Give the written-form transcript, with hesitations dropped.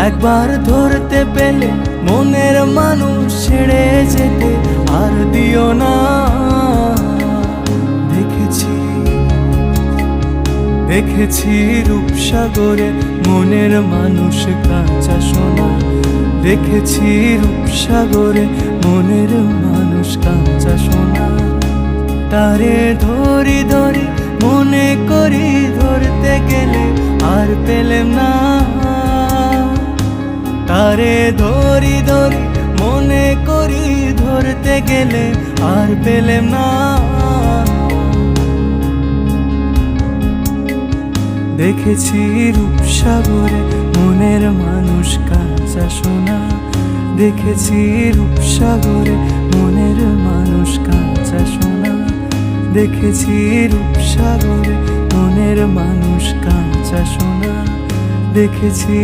একবার ধরতে পেলে মনের মানুষ ছেড়ে যেতে আর দিও না। দেখেছি দেখেছি রূপসাগরে মনের মানুষ কাঁচা সোনা। দেখেছি রূপসাগরে মনের মানুষ কাঁচা সোনা। তারে ধরি ধরি মনে করি ধরতে গেলে আর পেলেম না। তারে ধরি ধরি মনে করি ধরতে গেলে আর পেলেম না। দেখেছি রূপসাগরে মনের মানুষ কাঁচা সোনা। দেখেছি রূপসাগরে মনের মানুষ কাঁচা সোনা। দেখেছি রূপসাগরে মনের মানুষ কাঁচা সোনা। দেখেছি